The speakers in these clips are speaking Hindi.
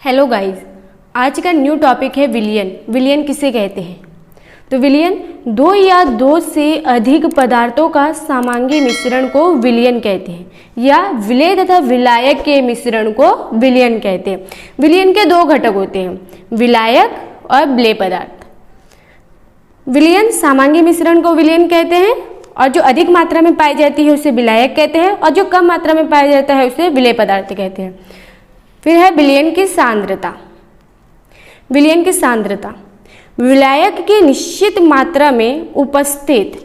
हेलो गाइस, आज का न्यू टॉपिक है विलयन। विलयन किसे कहते हैं? तो विलयन दो या दो से अधिक पदार्थों का समांगी मिश्रण को विलयन कहते हैं, या विलेय तथा विलायक के मिश्रण को विलयन कहते हैं। विलयन के दो घटक होते हैं, विलायक और विलेय पदार्थ। विलयन समांगी मिश्रण को विलयन कहते हैं, और जो अधिक मात्रा में पाई जाती है उसे विलायक कहते हैं, और जो कम मात्रा में पाया जाता है उसे विलेय पदार्थ कहते हैं। फिर है विलयन की सांद्रता। विलयन की सांद्रता विलायक की निश्चित मात्रा में उपस्थित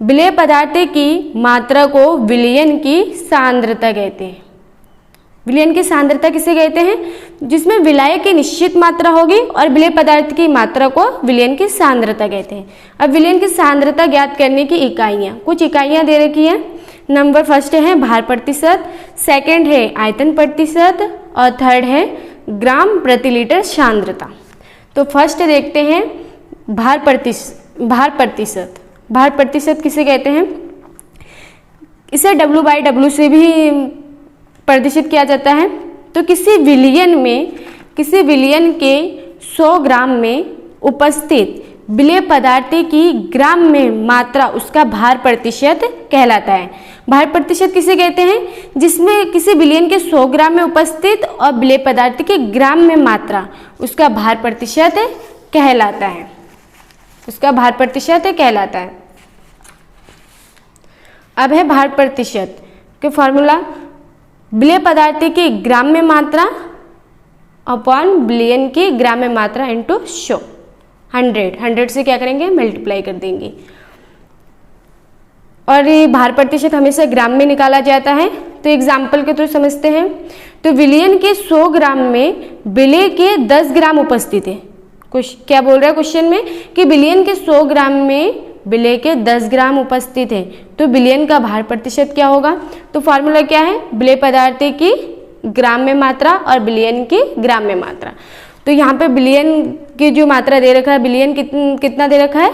विलेय पदार्थ की मात्रा को विलयन की सांद्रता कहते हैं। विलयन की सांद्रता किसे कहते हैं? जिसमें विलायक की निश्चित मात्रा होगी और विलेय पदार्थ की मात्रा को विलयन की सांद्रता कहते हैं। अब विलयन की सांद्रता ज्ञात करने की इकाइयाँ, कुछ इकाइयाँ दे रखी हैं। नंबर फर्स्ट है भार प्रतिशत, सेकंड है आयतन प्रतिशत, और थर्ड है ग्राम प्रति लीटर सांद्रता। तो फर्स्ट देखते हैं भार प्रतिशत। भार प्रतिशत किसे कहते हैं? इसे W/W से भी प्रदर्शित किया जाता है। तो किसी विलयन के 100 ग्राम में उपस्थित विलेय पदार्थ की ग्राम में मात्रा उसका भार प्रतिशत कहलाता है। भार प्रतिशत किसे कहते हैं? जिसमें किसी विलयन के 100 ग्राम में उपस्थित और विलेय पदार्थ के ग्राम में मात्रा उसका भार प्रतिशत कहलाता है। उसका भार प्रतिशत कहलाता है। अब है भार प्रतिशत के फॉर्मूला, विलेय पदार्थ की ग्राम में मात्रा अपॉन विलयन की ग्राम में मात्रा इंटू 100। 100 से क्या करेंगे? मल्टीप्लाई कर देंगे। और ये भार प्रतिशत हमेशा ग्राम में निकाला जाता है। तो एग्जाम्पल के थ्रू समझते हैं। तो विलयन के 100 ग्राम में विलेय के 10 ग्राम उपस्थित है। कुछ क्या बोल रहा है क्वेश्चन में कि विलयन के 100 ग्राम में विलेय के 10 ग्राम उपस्थित है, तो विलयन का भार प्रतिशत क्या होगा? तो फॉर्मूला क्या है? विलेय पदार्थ की ग्राम में मात्रा और विलयन की ग्राम में मात्रा। तो यहाँ पे विलयन की जो मात्रा दे रखा है, विलयन कितना दे रखा है?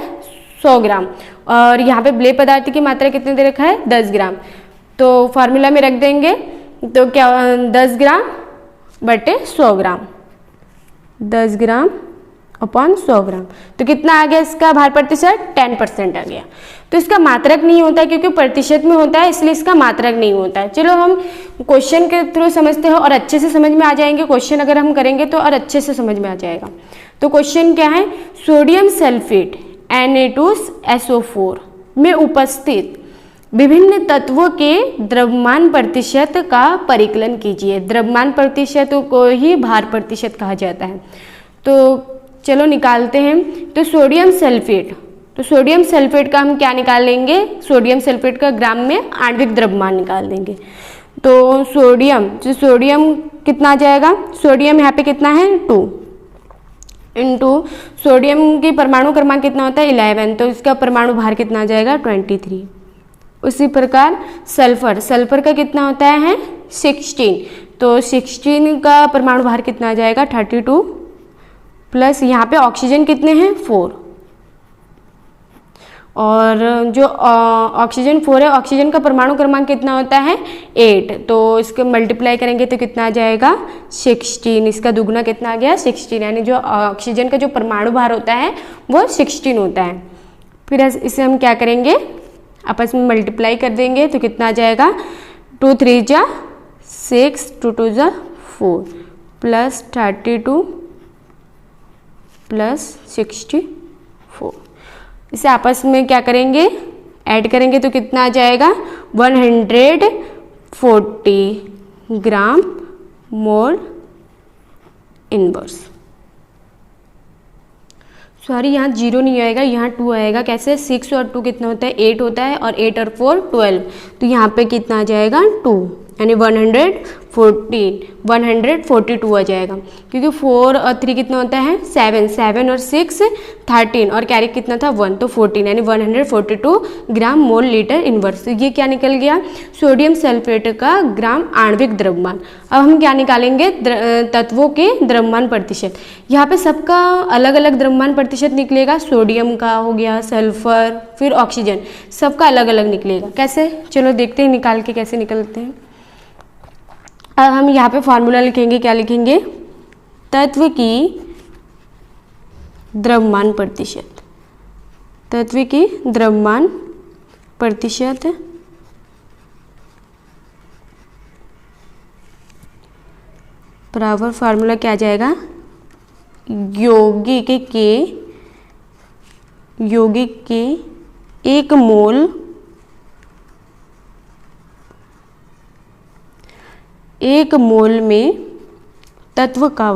100 ग्राम, और यहाँ पे विलेय पदार्थ की मात्रा कितने दे रखा है? 10 ग्राम। तो फार्मूला में रख देंगे, तो क्या 10 ग्राम बटे 100 ग्राम, 10 ग्राम अपॉन 100 ग्राम। तो कितना आ गया इसका भार प्रतिशत? 10% आ गया। तो इसका मात्रक नहीं होता है, क्योंकि प्रतिशत में होता है, इसलिए इसका मात्रक नहीं होता है। चलो हम क्वेश्चन के थ्रू समझते हैं और अच्छे से समझ में आ जाएंगे। क्वेश्चन अगर हम करेंगे तो और अच्छे से समझ में आ जाएगा। तो क्वेश्चन क्या है? सोडियम सल्फेट Na2SO4 में उपस्थित विभिन्न तत्वों के द्रव्यमान प्रतिशत का परिकलन कीजिए। द्रव्यमान प्रतिशत को ही भार प्रतिशत कहा जाता है। तो चलो निकालते हैं। तो सोडियम सल्फेट का हम क्या निकाल लेंगे? सोडियम सल्फेट का ग्राम में आणविक द्रव्यमान निकाल देंगे। तो सोडियम कितना आ जाएगा? सोडियम यहाँ पे कितना है? 2 इंटू सोडियम की परमाणु क्रमांक कितना होता है? 11, तो इसका परमाणु भार कितना आ जाएगा? 23। उसी प्रकार सल्फर का कितना होता है? 16, तो 16 का परमाणु भार कितना आ जाएगा? 32, प्लस यहाँ पे ऑक्सीजन कितने हैं? 4, और जो ऑक्सीजन 4 है, ऑक्सीजन का परमाणु क्रमांक कितना होता है? 8, तो इसको मल्टीप्लाई करेंगे तो कितना आ जाएगा? 16। इसका दुगुना कितना आ गया? 16, यानी जो ऑक्सीजन का जो परमाणु भार होता है वो 16 होता है। फिर इसे हम क्या करेंगे? आपस में मल्टीप्लाई कर देंगे तो कितना आ जाएगा? 2 3 जा 6, 2 2 जा 4, प्लस 32 प्लस 64। इसे आपस में क्या करेंगे? ऐड करेंगे तो कितना आ जाएगा? 140 ग्राम मोल इनवर्स। सॉरी, यहाँ 0 नहीं आएगा, यहाँ 2 आएगा। कैसे? 6 और 2 कितना होता है? 8 होता है, और 8 और 4 12, तो यहाँ पे कितना आ जाएगा? 2, यानी 142 आ जाएगा। क्योंकि 4 और 3 कितना होता है? 7 और 6 13, और कैरी कितना था? 1, तो 14, यानी 142 ग्राम मोल लीटर इनवर्स। तो ये क्या निकल गया? सोडियम सल्फेट का ग्राम आणविक द्रव्यमान। अब हम क्या निकालेंगे? तत्वों के द्रव्यमान प्रतिशत। यहाँ पे सबका अलग अलग द्रव्यमान प्रतिशत निकलेगा। सोडियम का हो गया, सल्फर, फिर ऑक्सीजन, सबका अलग अलग निकलेगा। कैसे? चलो देखते हैं निकाल के कैसे निकलते हैं। अब हम यहाँ पे फॉर्मूला लिखेंगे। क्या लिखेंगे? तत्व की द्रव्यमान प्रतिशत, तत्व की द्रव्यमान प्रतिशत बराबर फार्मूला क्या आ जाएगा, यौगिक के एक मोल में तत्व का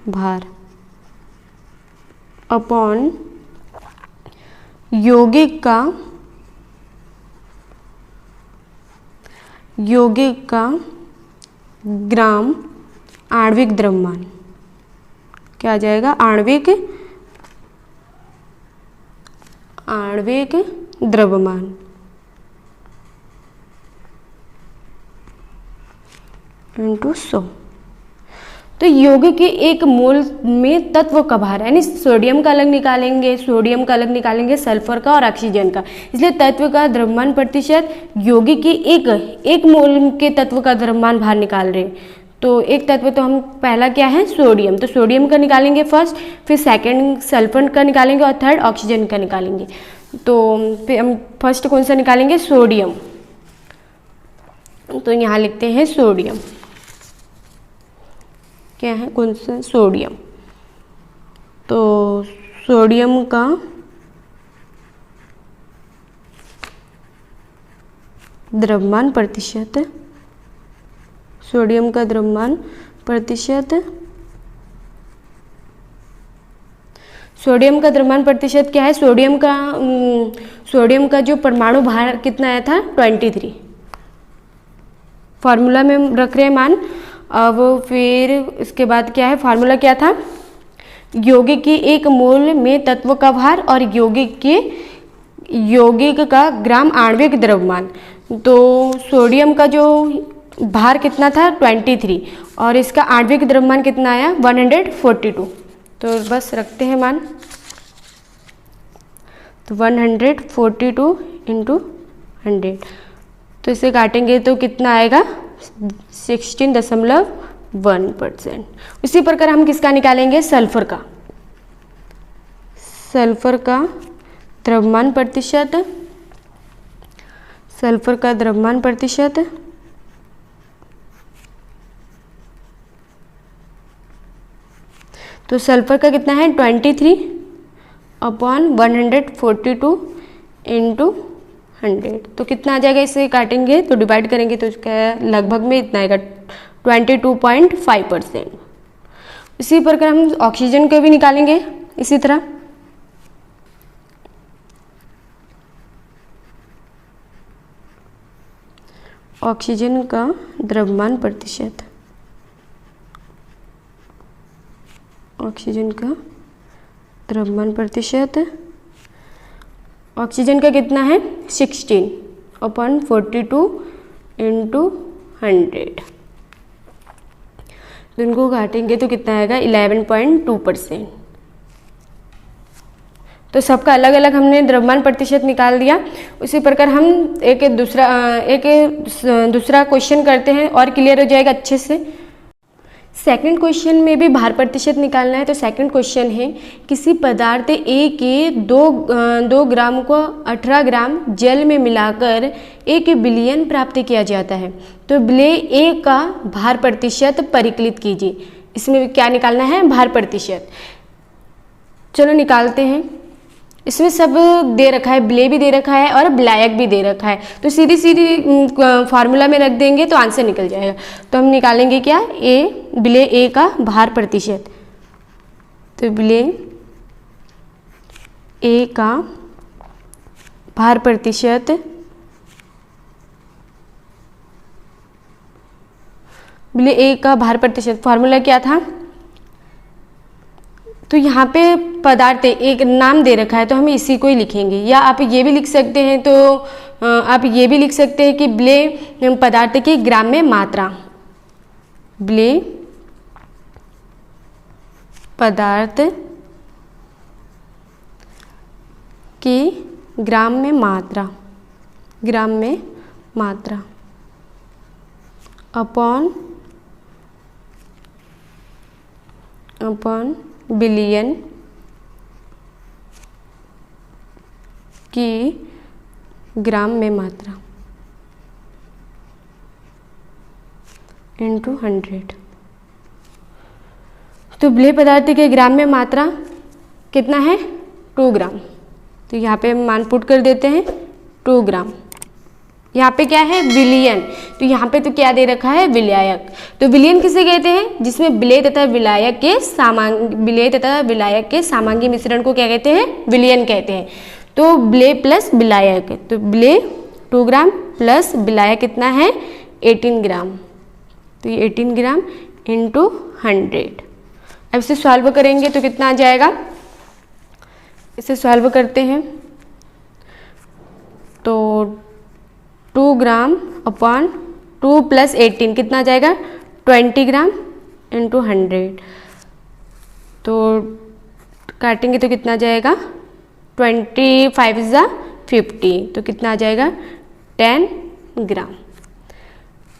भार अपॉन यौगिक का ग्राम आणविक द्रव्यमान, क्या आ जाएगा, आणविक द्रव्यमान इंटू 100। तो यौगिक के एक मोल में तत्व का भार, यानी सोडियम का अलग निकालेंगे, सल्फर का और ऑक्सीजन का, इसलिए तत्व का द्रव्यमान प्रतिशत यौगिक के एक मोल के तत्व का द्रव्यमान भार निकाल रहे हैं। तो एक तत्व तो हम पहला क्या है, सोडियम, तो सोडियम का निकालेंगे फर्स्ट, फिर सेकंड सल्फर का निकालेंगे और थर्ड ऑक्सीजन का निकालेंगे। तो फिर हम फर्स्ट कौन सा निकालेंगे, सोडियम। तो यहाँ लिखते हैं सोडियम, क्या है, कौन सा, सोडियम। तो सोडियम का द्रव्यमान प्रतिशत, सोडियम का द्रव्यमान प्रतिशत, सोडियम का द्रव्यमान प्रतिशत क्या है, सोडियम का जो परमाणु भार कितना आया था, 23, फार्मूला में हम रख रहे हैं मान। अब फिर इसके बाद क्या है, फार्मूला क्या था, यौगिक के एक मोल में तत्व का भार और यौगिक का ग्राम आणविक द्रव्यमान। तो सोडियम का जो भार कितना था, 23, और इसका आणविक द्रव्यमान कितना आया, 142। तो बस रखते हैं मान, तो 142 इंटू 100, तो इसे काटेंगे तो कितना आएगा, 16.1%। उसी प्रकार हम किसका निकालेंगे, सल्फर का द्रव्यमान प्रतिशत, तो सल्फर का कितना है, 23 अपॉन 142 इंटू 100, तो कितना आ जाएगा, इसे काटेंगे तो डिवाइड करेंगे तो इसका लगभग में इतना आएगा, 22.5%। इसी प्रकार हम ऑक्सीजन के भी निकालेंगे इसी तरह। ऑक्सीजन का द्रव्यमान प्रतिशत, ऑक्सीजन का कितना है, 16 अपॉन 42 इंटू 100, तो इनको काटेंगे तो कितना आएगा, 11.2%। तो सबका अलग अलग हमने द्रव्यमान प्रतिशत निकाल दिया। उसी प्रकार हम एक दूसरा क्वेश्चन करते हैं और क्लियर हो जाएगा अच्छे से। सेकंड क्वेश्चन में भी भार प्रतिशत निकालना है। तो सेकंड क्वेश्चन है, किसी पदार्थ ए के 2 ग्राम को 18 ग्राम जल में मिलाकर 1 बिलियन प्राप्त किया जाता है, तो विलेय ए का भार प्रतिशत परिकलित कीजिए। इसमें क्या निकालना है, भार प्रतिशत। चलो निकालते हैं। इसमें सब दे रखा है, विलेय भी दे रखा है और विलायक भी दे रखा है, तो सीधी फार्मूला में रख देंगे तो आंसर निकल जाएगा। तो हम निकालेंगे क्या, विलेय ए का भार प्रतिशत। तो विलेय ए का भार प्रतिशत विलेय ए का भार प्रतिशत फार्मूला क्या था। तो यहाँ पे पदार्थ एक नाम दे रखा है तो हम इसी को ही लिखेंगे, या आप ये भी लिख सकते हैं, तो आप ये भी लिख सकते हैं कि विलेय पदार्थ की ग्राम में मात्रा, विलेय पदार्थ की ग्राम में मात्रा अपॉन अपॉन बिलियन की ग्राम में मात्रा इंटू 100। तो विलेय पदार्थ के ग्राम में मात्रा कितना है? 2 ग्राम। तो यहाँ पे हम मान पुट कर देते हैं 2 ग्राम। यहाँ पे क्या है? विलयन। तो यहाँ पे तो क्या दे रखा है? विलायक। तो विलयन किसे कहते हैं? जिसमें विलेय तथा विलायक के समांगी मिश्रण को क्या कहते हैं? विलयन कहते हैं। तो विलेय प्लस विलायक, तो विलेय 2 ग्राम प्लस विलायक कितना है? 18 ग्राम। तो ये 18 ग्राम इंटू 100। अब इसे सॉल्व करेंगे तो कितना आ जाएगा? इसे सॉल्व करते हैं तो 2 ग्राम अपॉन 2 प्लस 18 कितना आ जाएगा? 20 ग्राम इंटू 100। तो काटेंगे तो कितना आ जाएगा? 25 × 50, तो कितना आ जाएगा? 10 ग्राम।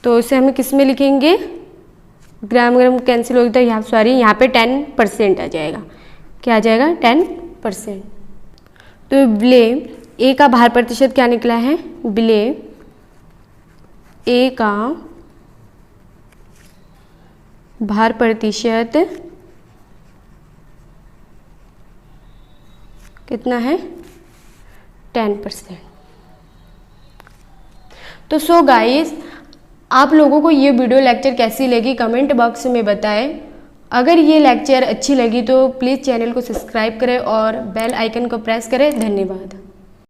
तो इसे हमें किस में लिखेंगे? ग्राम ग्राम कैंसिल हो गया, यहाँ पे 10% आ जाएगा। क्या आ जाएगा? 10%। तो विलेय ए का भार प्रतिशत क्या निकला है? विलेय ए का भार प्रतिशत कितना है? 10%। तो सो गाइस, आप लोगों को ये वीडियो लेक्चर कैसी लगी कमेंट बॉक्स में बताएं। अगर ये लेक्चर अच्छी लगी तो प्लीज़ चैनल को सब्सक्राइब करें और बेल आइकन को प्रेस करें। धन्यवाद।